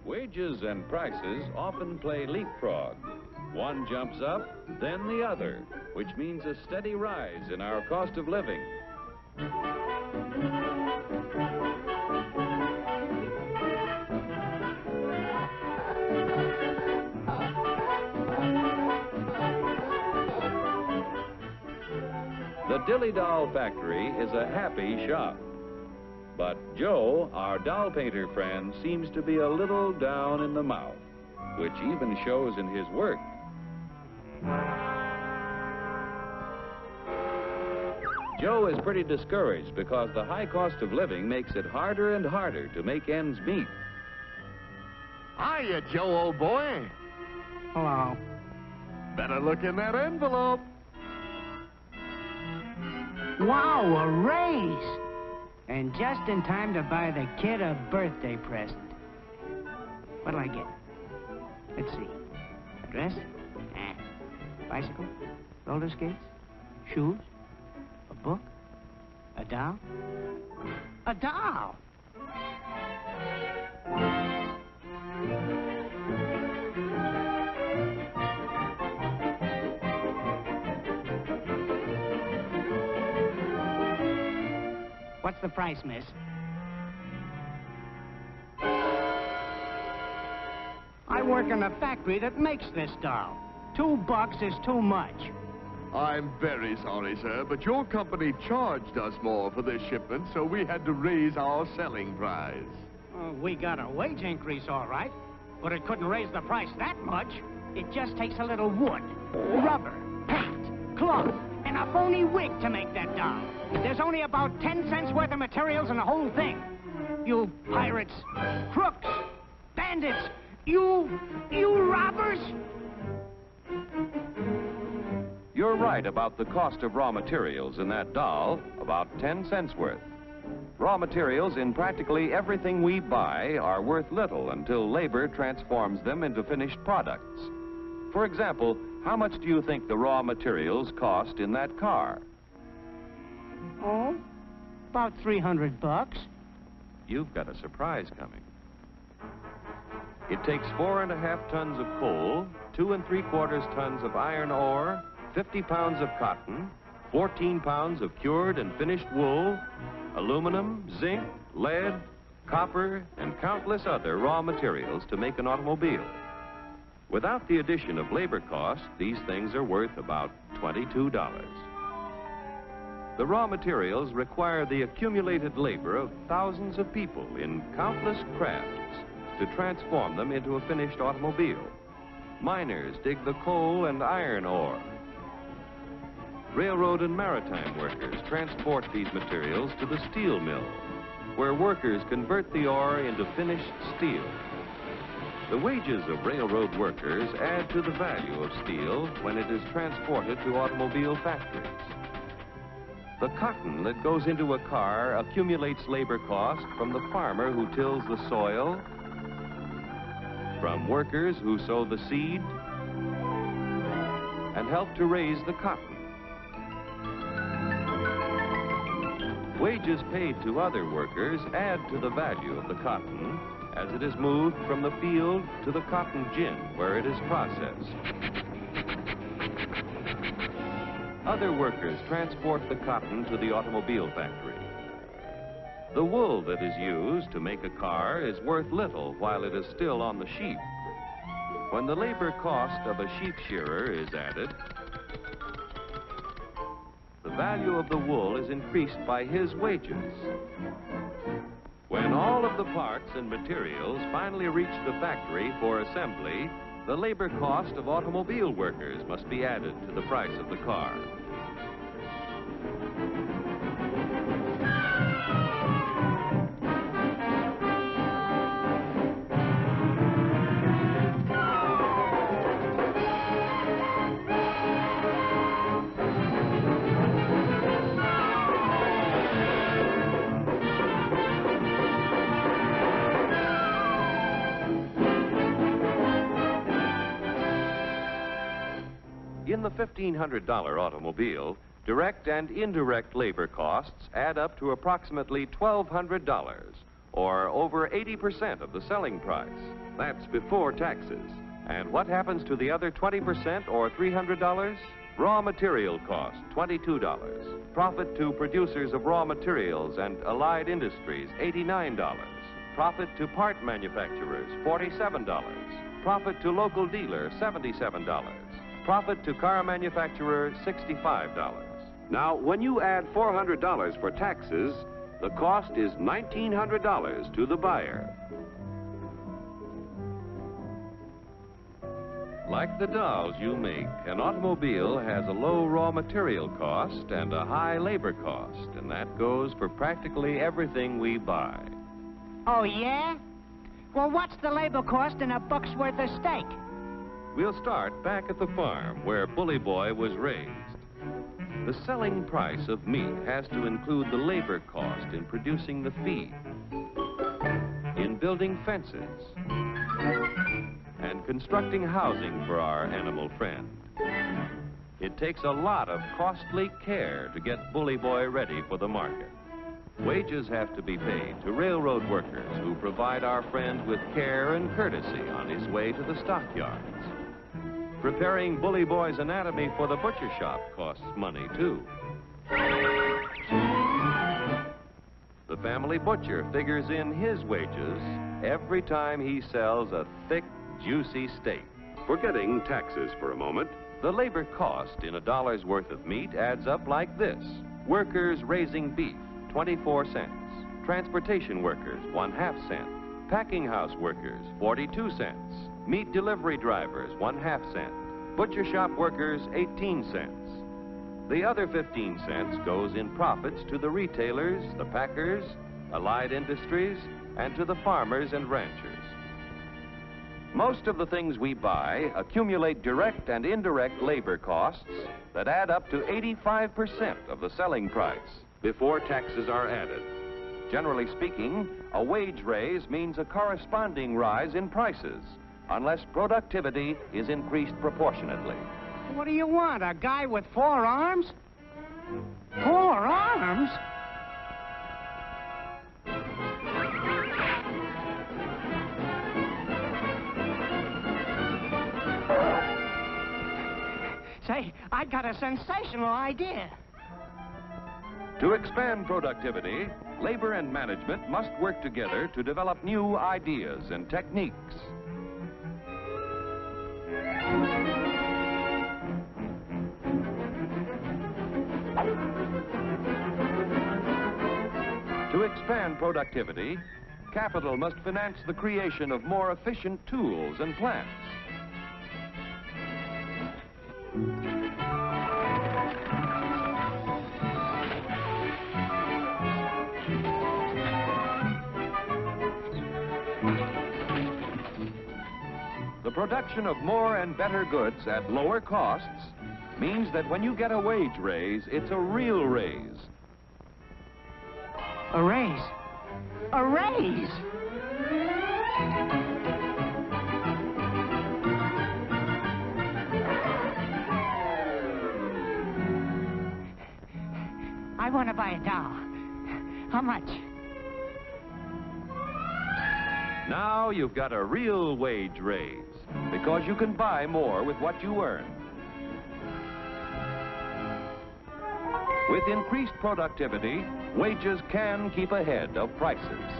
Wages and prices often play leapfrog. One jumps up, then the other, which means a steady rise in our cost of living. The Dilly Doll Factory is a happy shop. But Joe, our doll painter friend, seems to be a little down in the mouth, which even shows in his work. Joe is pretty discouraged because the high cost of living makes it harder and harder to make ends meet. Hiya, Joe, old boy. Hello. Better look in that envelope. Wow, a raise! And just in time to buy the kid a birthday present. What'll I get? Let's see. A dress? Bicycle? Roller skates? Shoes? A book? A doll? A doll! What's the price, miss? I work in a factory that makes this doll. $2 is too much. I'm very sorry, sir, but your company charged us more for this shipment, so we had to raise our selling price. We got a wage increase, all right, but it couldn't raise the price that much. It just takes a little wood, rubber, paint, cloth, and a phony wig to make that doll. There's only about 10 cents worth of materials in the whole thing. You pirates, crooks, bandits, you robbers! You're right about the cost of raw materials in that doll, about 10 cents worth. Raw materials in practically everything we buy are worth little until labor transforms them into finished products. For example, how much do you think the raw materials cost in that car? Oh, about $300. You've got a surprise coming. It takes 4.5 tons of coal, 2 3/4 tons of iron ore, 50 pounds of cotton, 14 pounds of cured and finished wool, aluminum, zinc, lead, copper, and countless other raw materials to make an automobile. Without the addition of labor costs, these things are worth about $22. The raw materials require the accumulated labor of thousands of people in countless crafts to transform them into a finished automobile. Miners dig the coal and iron ore. Railroad and maritime workers transport these materials to the steel mill, where workers convert the ore into finished steel. The wages of railroad workers add to the value of steel when it is transported to automobile factories. The cotton that goes into a car accumulates labor cost from the farmer who tills the soil, from workers who sow the seed, and help to raise the cotton. Wages paid to other workers add to the value of the cotton as it is moved from the field to the cotton gin where it is processed. Other workers transport the cotton to the automobile factory. The wool that is used to make a car is worth little while it is still on the sheep. When the labor cost of a sheep shearer is added, the value of the wool is increased by his wages. When all of the parts and materials finally reach the factory for assembly, the labor cost of automobile workers must be added to the price of the car. in the $1,500 automobile, direct and indirect labor costs add up to approximately $1,200, or over 80% of the selling price. That's before taxes. And what happens to the other 20%, or $300? Raw material cost, $22. Profit to producers of raw materials and allied industries, $89. Profit to part manufacturers, $47. Profit to local dealer, $77. Profit to car manufacturer, $65. Now, when you add $400 for taxes, the cost is $1,900 to the buyer. Like the dolls you make, an automobile has a low raw material cost and a high labor cost, and that goes for practically everything we buy. Oh, yeah? Well, what's the labor cost in a buck's worth of steak? We'll start back at the farm where Bully Boy was raised. The selling price of meat has to include the labor cost in producing the feed, in building fences, and constructing housing for our animal friend. It takes a lot of costly care to get Bully Boy ready for the market. Wages have to be paid to railroad workers who provide our friend with care and courtesy on his way to the stockyards. Preparing Bully Boy's anatomy for the butcher shop costs money, too. The family butcher figures in his wages every time he sells a thick, juicy steak. Forgetting taxes for a moment, the labor cost in a dollar's worth of meat adds up like this. Workers raising beef, 24 cents. Transportation workers, 1/2 cent. Packing house workers, 42 cents. Meat delivery drivers, 1/2 cent. Butcher shop workers, 18 cents. The other 15 cents goes in profits to the retailers, the packers, allied industries, and to the farmers and ranchers. Most of the things we buy accumulate direct and indirect labor costs that add up to 85% of the selling price before taxes are added. Generally speaking, a wage raise means a corresponding rise in prices, unless productivity is increased proportionately. What do you want, a guy with 4 arms? 4 arms? Say, I got a sensational idea. To expand productivity, labor and management must work together to develop new ideas and techniques. To expand productivity, capital must finance the creation of more efficient tools and plants. The production of more and better goods at lower costs means that when you get a wage raise, it's a real raise. A raise? A raise! I want to buy a doll. How much? Now you've got a real wage raise, because you can buy more with what you earn. With increased productivity, wages can keep ahead of prices.